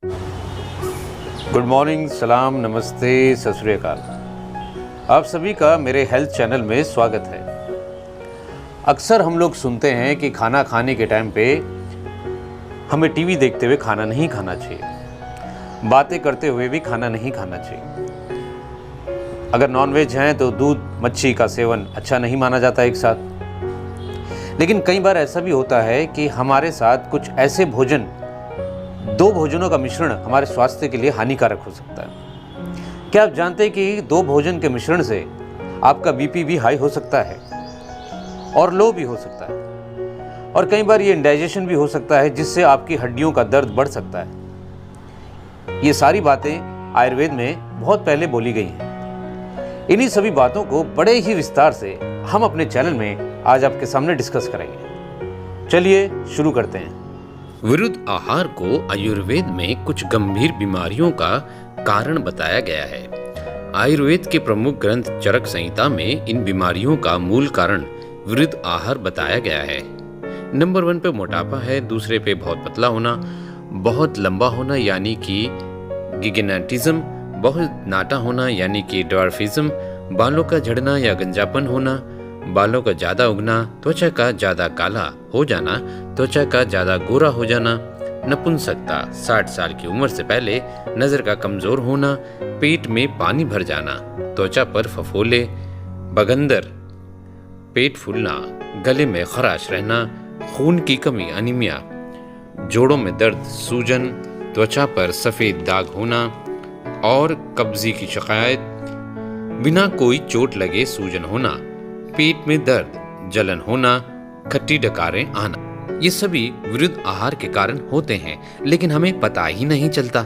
Good morning, सलाम, नमस्ते, सत श्री अकाल। आप सभी का मेरे हेल्थ चैनल में स्वागत है। अक्सर हम लोग सुनते हैं कि खाना खाने के टाइम पे हमें टीवी देखते हुए खाना नहीं खाना चाहिए, बातें करते हुए भी खाना नहीं खाना चाहिए। अगर नॉनवेज हैं तो दूध मच्छी का सेवन अच्छा नहीं माना जाता एक साथ। लेकिन कई बार ऐसा भी होता है कि हमारे साथ कुछ ऐसे भोजन, दो भोजनों का मिश्रण हमारे स्वास्थ्य के लिए हानिकारक हो सकता है। क्या आप जानते हैं कि दो भोजन के मिश्रण से आपका बीपी भी हाई हो सकता है और लो भी हो सकता है, और कई बार ये इंडाइजेशन भी हो सकता है जिससे आपकी हड्डियों का दर्द बढ़ सकता है। ये सारी बातें आयुर्वेद में बहुत पहले बोली गई हैं। इन्हीं सभी बातों को बड़े ही विस्तार से हम अपने चैनल में आज आपके सामने डिस्कस करेंगे। चलिए शुरू करते हैं। विरुद्ध आहार को आयुर्वेद में कुछ गंभीर बीमारियों का कारण बताया गया है। आयुर्वेद के प्रमुख ग्रंथ चरक संहिता में इन बीमारियों का मूल कारण विरुद्ध आहार बताया गया है। नंबर 1 पे मोटापा है, दूसरे पे बहुत पतला होना, बहुत लंबा होना यानी कि गिगेनेटिज्म, बहुत नाटा होना यानी कि ड्वार्फिज्म, बालों का झड़ना या गंजापन होना, बालों का ज्यादा उगना, त्वचा का ज्यादा काला हो जाना, त्वचा का ज्यादा गोरा हो जाना, नपुंसकता, 60 साल की उम्र से पहले नजर का कमजोर होना, पेट में पानी भर जाना, त्वचा पर फफोले, बगंदर, पेट फूलना, गले में खराश रहना, खून की कमी अनीमिया, जोड़ों में दर्द, सूजन, त्वचा पर सफेद दाग होना और कब्जी की शिकायत, बिना कोई चोट लगे सूजन होना, पेट में दर्द, जलन होना, खट्टी डकारें आना, ये सभी विरुद्ध आहार के कारण होते हैं, लेकिन हमें पता ही नहीं चलता।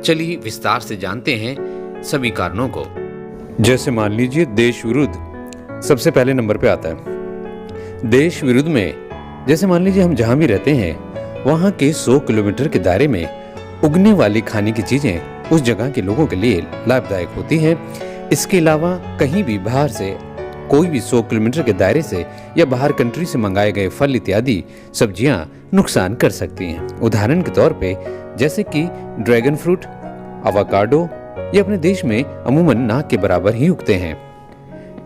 चलिए विस्तार से जानते हैं सभी कारणों को। जैसे मान लीजिए देश विरुद्ध सबसे पहले नंबर पे आता है। देश विरुद्ध में जैसे मान लीजिए हम जहां भी रहते हैं वहां के 100 किलोमीटर के दायरे में उगने वाली खाने की चीजें उस जगह के लोगों के लिए लाभदायक होती हैं। इसके अलावा कहीं भी बाहर से कोई भी 100 किलोमीटर के दायरे से या बाहर कंट्री से मंगाए गए फल इत्यादि सब्जियां नुकसान कर सकती हैं। उदाहरण के तौर पे जैसे कि ड्रैगन फ्रूट, अवाकाडो, ये अपने देश में अमूमन नाक के बराबर ही उगते हैं।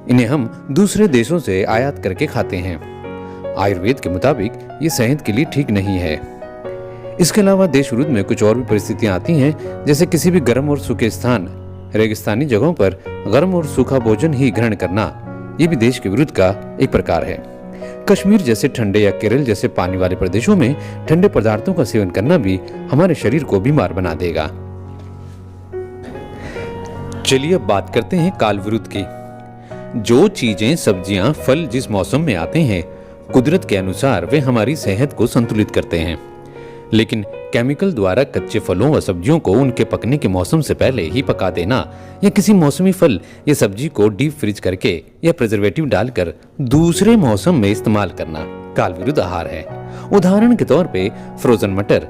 इन्हें हम दूसरे देशों से आयात करके खाते हैं। आयुर्वेद के मुताबिक ये सेहत के लिए ठीक नहीं है। इसके अलावा देश विरुद्ध में कुछ और भी परिस्थितियां आती हैं, जैसे किसी भी गर्म और सूखे स्थान, रेगिस्तानी जगहों पर गर्म और सूखा भोजन ही ग्रहण करना, ये भी देश के विरुद्ध का एक प्रकार है। कश्मीर जैसे ठंडे या केरल जैसे पानी वाले प्रदेशों में ठंडे पदार्थों का सेवन करना भी हमारे शरीर को बीमार बना देगा। चलिए अब बात करते हैं काल विरुद्ध की। जो चीजें, सब्जियां, फल जिस मौसम में आते हैं, कुदरत के अनुसार वे हमारी सेहत को संतुलित करते हैं। लेकिन केमिकल द्वारा कच्चे फलों व सब्जियों को उनके पकने के मौसम से पहले ही पका देना या किसी मौसमी फल या सब्जी को डीप फ्रीज करके या प्रिजर्वेटिव डालकर दूसरे मौसम में इस्तेमाल करना काल विरुद्ध आहार है। उदाहरण के तौर पे फ्रोजन मटर,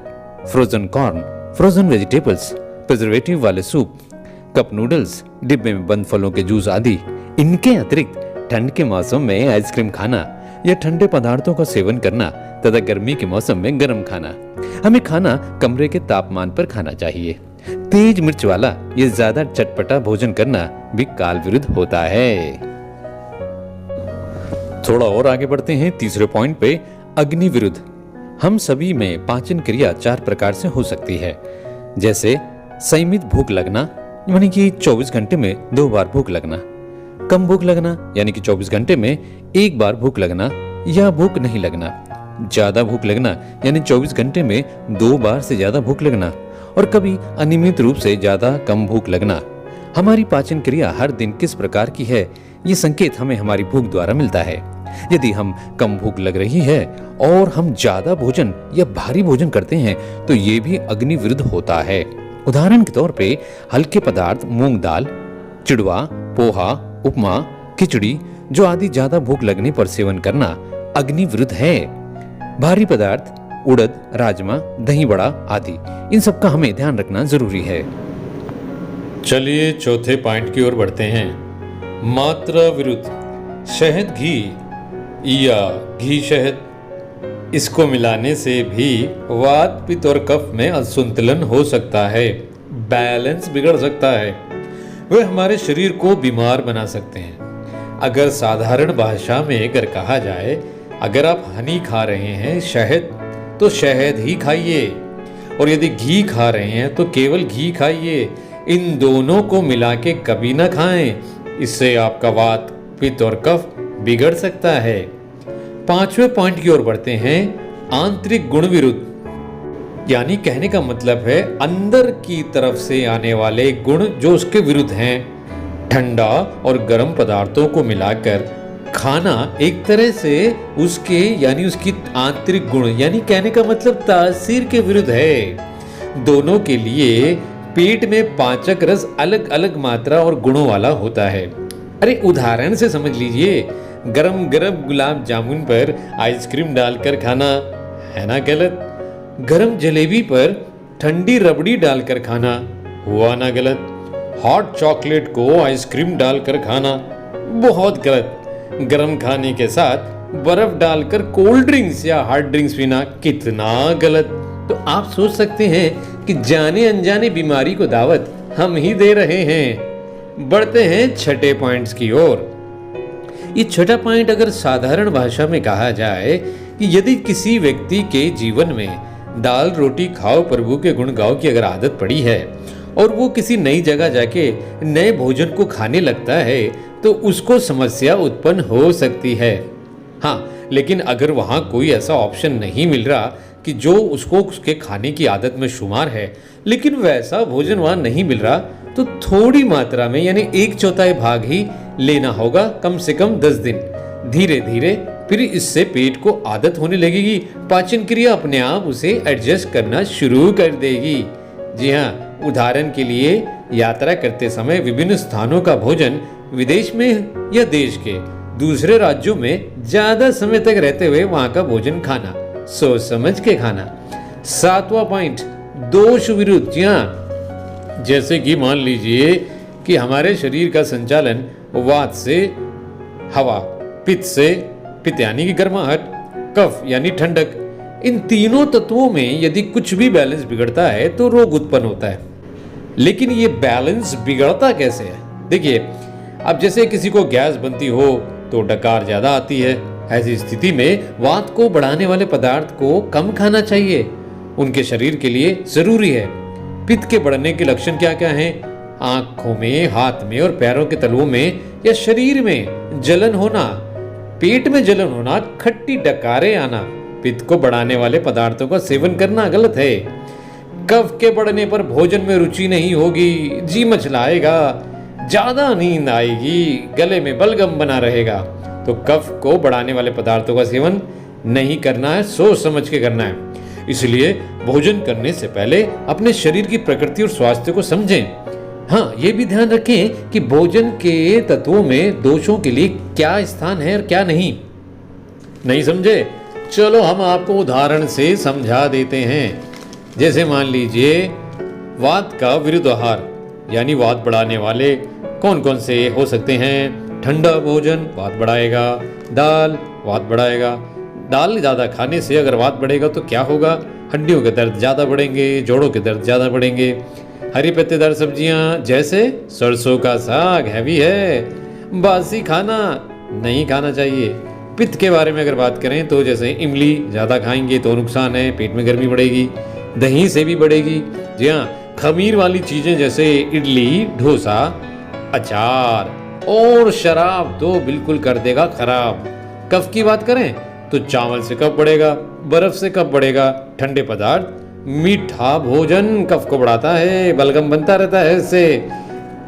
frozen corn, frozen vegetables, preservative वाले सूप, कप नूडल्स, डिब्बे में बंद फलों के जूस आदि। इनके अतिरिक्त ठंड के मौसम में आइसक्रीम खाना या ठंडे पदार्थों का सेवन करना तथा गर्मी के मौसम में गर्म खाना। हमें खाना कमरे के तापमान पर खाना चाहिए। तेज मिर्च वाला या ज्यादा चटपटा भोजन करना भी काल विरुद्ध होता है। थोड़ा और आगे बढ़ते हैं तीसरे पॉइंट पे, अग्नि विरुद्ध। हम सभी में पाचन क्रिया 4 प्रकार से हो सकती है, जैसे संयमित भूख लगना यानी कि 24 घंटे में 2 बार भूख लगना, कम भूख लगना यानी कि 24 घंटे में 1 बार भूख लगना या भूख नहीं लगना, ज्यादा भूख लगना यानी 24 घंटे में 2 बार से ज्यादा भूख लगना, और कभी अनियमित रूप से ज्यादा कम भूख लगना। हमारी पाचन क्रिया हर दिन किस प्रकार की है, ये संकेत हमें हमारी भूख द्वारा मिलता है। यदि हम कम भूख लग रही है और हम ज्यादा भोजन या भारी भोजन करते हैं तो ये भी अग्नि विरुद्ध होता है। उदाहरण के तौर पे हल्के पदार्थ, मूंग दाल, चिड़वा, पोहा, उपमा, खिचड़ी जो आदि ज्यादा भूख लगने पर सेवन करना अग्नि विरुद्ध है। भारी पदार्थ, उड़द, राजमा, दही बड़ा आदि, इन सब का हमें ध्यान रखना जरूरी है। चलिए चौथे पॉइंट की ओर बढ़ते हैं। मात्रा विरुद्ध, शहद घी या घी शहद, इसको मिलाने से भी वात, पित्त और कफ में असंतुलन हो सकता है, बैलेंस बिगड़ सकता है। वे हमारे शरीर को बीमार बना सकते हैं। अगर साधारण भाषा में अगर कहा जाए, अगर आप हनी खा रहे हैं, शहद, तो शहद ही खाइए, और यदि घी खा रहे हैं तो केवल घी खाइए। इन दोनों को मिला के कभी ना खाएं, इससे आपका वात, पित्त और कफ बिगड़ सकता है। 5वें पॉइंट की ओर बढ़ते हैं, आंतरिक गुण विरुद्ध। यानी कहने का मतलब है अंदर की तरफ से आने वाले गुण जो उसके विरुद्ध हैं। ठंडा और गर्म पदार्थों को मिलाकर खाना एक तरह से उसके यानी उसकी आंतरिक गुण यानी कहने का मतलब तासीर के विरुद्ध है। दोनों के लिए पेट में पाचक रस अलग अलग मात्रा और गुणों वाला होता है। अरे उदाहरण से समझ लीजिए, गरम गरम गुलाब जामुन पर आइसक्रीम डालकर खाना है ना गलत? गरम जलेबी पर ठंडी रबड़ी डालकर खाना हुआ ना गलत? हॉट चॉकलेट को आइसक्रीम डालकर खाना बहुत गलत। गरम खाने के साथ बर्फ डालकर कोल्ड ड्रिंक्स या हार्ड ड्रिंक्स पीना कितना गलत। तो आप सोच सकते हैं कि जाने अनजाने बीमारी को दावत हम ही दे रहे हैं। बढ़ते हैं छठे पॉइंट्स की ओर। ये छठा पॉइंट अगर साधारण भाषा में कहा जाए कि यदि किसी व्यक्ति के जीवन में दाल रोटी खाओ प्रभु के गुण गाओ की अगर आदत पड़ी है और वो किसी नई जगह जाके नए भोजन को खाने लगता है तो उसको समस्या उत्पन्न हो सकती है। हाँ, लेकिन अगर वहाँ कोई ऐसा ऑप्शन नहीं मिल रहा कि जो उसको उसके खाने की आदत में शुमार है, लेकिन वैसा भोजन वहाँ नहीं मिल रहा, तो थोड़ी मात्रा में यानी 1/4 भाग ही लेना होगा, कम से कम 10 दिन। धीरे धीरे फिर इससे पेट को आदत होने लगेगी, पाचन क्रिया अपने आप उसे एडजस्ट करना शुरू कर देगी। जी हाँ, उदाहरण के लिए यात्रा करते समय विभिन्न स्थानों का भोजन विदेश में या देश के दूसरे राज्यों में ज्यादा समय तक रहते हुए वहां का भोजन खाना, सोच समझ के खाना। 7वां पॉइंट, दोष विरुद्ध। जी हाँ, जैसे कि मान लीजिए कि हमारे शरीर का संचालन वात से हवा, पित्त से पित्त यानी कि गर्माहट, कफ यानी ठंडक, इन तीनों तत्वों में यदि कुछ भी बैलेंस बिगड़ता है तो रोग उत्पन्न होता है। लेकिन ये बैलेंस बिगड़ता कैसे है? देखिए, अब जैसे किसी को गैस बनती हो तो डकार ज्यादा आती है। ऐसी स्थिति में वात को बढ़ाने वाले पदार्थ को कम खाना चाहिए, उनके शरीर के लिए जरूरी है। पित्त के बढ़ने के लक्षण क्या क्या हैं? आंखों में, हाथ में और पैरों के तलवों में या शरीर में जलन होना, पेट में जलन होना, खट्टी डकारें आना। पित्त को बढ़ाने वाले पदार्थों का सेवन करना गलत है। कफ के बढ़ने पर भोजन में रुचि नहीं होगी, जी मचलाएगा, ज्यादा नींद आएगी, गले में बलगम बना रहेगा। तो कफ को बढ़ाने वाले पदार्थों का सेवन नहीं करना है, सोच समझ के करना है। इसलिए भोजन करने से पहले अपने शरीर की प्रकृति और स्वास्थ्य को समझें। हाँ, ये भी ध्यान रखें कि भोजन के तत्वों में दोषों के लिए क्या स्थान है और क्या नहीं। नहीं समझे? चलो हम आपको उदाहरण से समझा देते हैं। जैसे मान लीजिए वात का विरुद्ध आहार, यानी वात बढ़ाने वाले कौन कौन से हो सकते हैं? ठंडा भोजन वात बढ़ाएगा, दाल वात बढ़ाएगा। दाल ज़्यादा खाने से अगर वात बढ़ेगा तो क्या होगा? हड्डियों के दर्द ज़्यादा बढ़ेंगे, जोड़ों के दर्द ज़्यादा बढ़ेंगे। हरी पत्तेदार सब्जियां जैसे सरसों का साग हैवी है, बासी खाना नहीं खाना चाहिए। पित्त के बारे में अगर बात करें तो जैसे इमली ज़्यादा खाएंगे तो नुकसान है, पेट में गर्मी बढ़ेगी, दही से भी बढ़ेगी। जी हाँ, खमीर वाली चीज़ें जैसे इडली, डोसा, अचार और शराब तो बिल्कुल कर देगा खराब। कफ की बात करें तो चावल से कफ बढ़ेगा, बर्फ से कफ बढ़ेगा, ठंडे पदार्थ, मीठा भोजन कफ को बढ़ाता है, बलगम बनता रहता है इससे।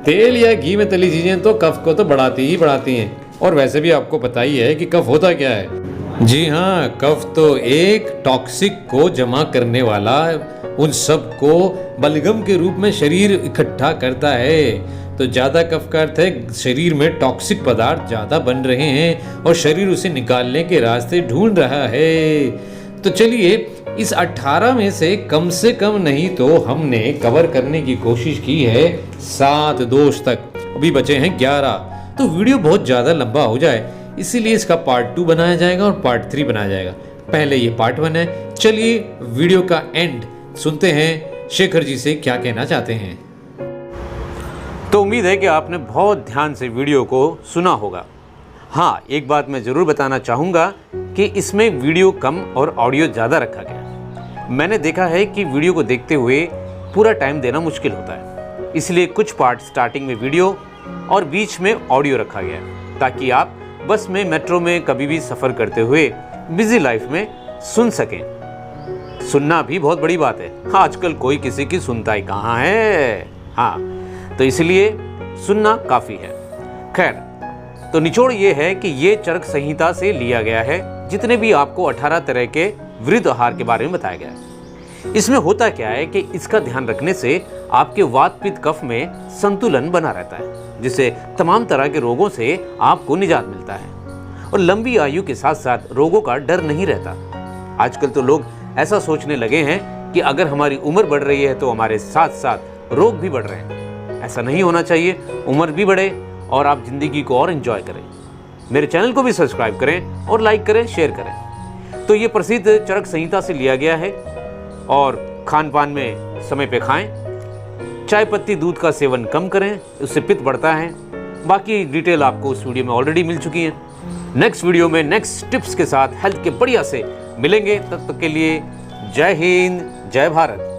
तेल या घी में तली चीजें तो कफ को तो बढ़ाती ही बढ़ाती हैं। और वैसे भी आपको पता ही है कि कफ होता क्या है। जी हाँ, कफ तो एक टॉक्सिक को जमा करने वाला, उन सब को बलगम के रूप में शरीर इकट्ठा करता है। तो ज्यादा कफ का अर्थ है शरीर में टॉक्सिक पदार्थ ज्यादा बन रहे हैं और शरीर उसे निकालने के रास्ते ढूंढ रहा है। तो चलिए, इस 18 में से कम नहीं तो हमने कवर करने की कोशिश की है 7 दोष तक, अभी बचे हैं 11। तो वीडियो बहुत ज़्यादा लंबा हो जाए इसीलिए इसका पार्ट 2 बनाया जाएगा और पार्ट 3 बनाया जाएगा। पहले ये पार्ट 1 है। चलिए वीडियो का एंड सुनते हैं शेखर जी से क्या कहना चाहते हैं। तो उम्मीद है कि आपने बहुत ध्यान से वीडियो को सुना होगा। हाँ, एक बात मैं ज़रूर बताना चाहूँगा कि इसमें वीडियो कम और ऑडियो ज़्यादा रखा गया। मैंने देखा है कि वीडियो को देखते हुए पूरा टाइम देना मुश्किल होता है, इसलिए कुछ पार्ट स्टार्टिंग में वीडियो और बीच में ऑडियो रखा गया है, ताकि आप बस में, मेट्रो में कभी भी सफ़र करते हुए बिजी लाइफ में सुन सकें। सुनना भी बहुत बड़ी बात है। आजकल कोई किसी की सुनता ही कहाँ है। हाँ, तो इसलिए सुनना काफ़ी है। खैर, तो निचोड़ ये है कि ये चरक संहिता से लिया गया है, जितने भी आपको 18 तरह के वृद्ध आहार के बारे में बताया गया है। इसमें होता क्या है कि इसका ध्यान रखने से आपके वात पित्त कफ में संतुलन बना रहता है, जिससे तमाम तरह के रोगों से आपको निजात मिलता है और लंबी आयु के साथ साथ रोगों का डर नहीं रहता। आजकल तो लोग ऐसा सोचने लगे हैं कि अगर हमारी उम्र बढ़ रही है तो हमारे साथ साथ रोग भी बढ़ रहे हैं। ऐसा नहीं होना चाहिए। उम्र भी बढ़े और आप जिंदगी को और एंजॉय करें। मेरे चैनल को भी सब्सक्राइब करें और लाइक करें, शेयर करें। तो ये प्रसिद्ध चरक संहिता से लिया गया है और खान पान में समय पे खाएं। चाय पत्ती दूध का सेवन कम करें, उससे पित्त बढ़ता है। बाकी डिटेल आपको उस वीडियो में ऑलरेडी मिल चुकी है। नेक्स्ट वीडियो में नेक्स्ट टिप्स के साथ हेल्थ के बढ़िया से मिलेंगे। तब तक के लिए जय हिंद, जय भारत।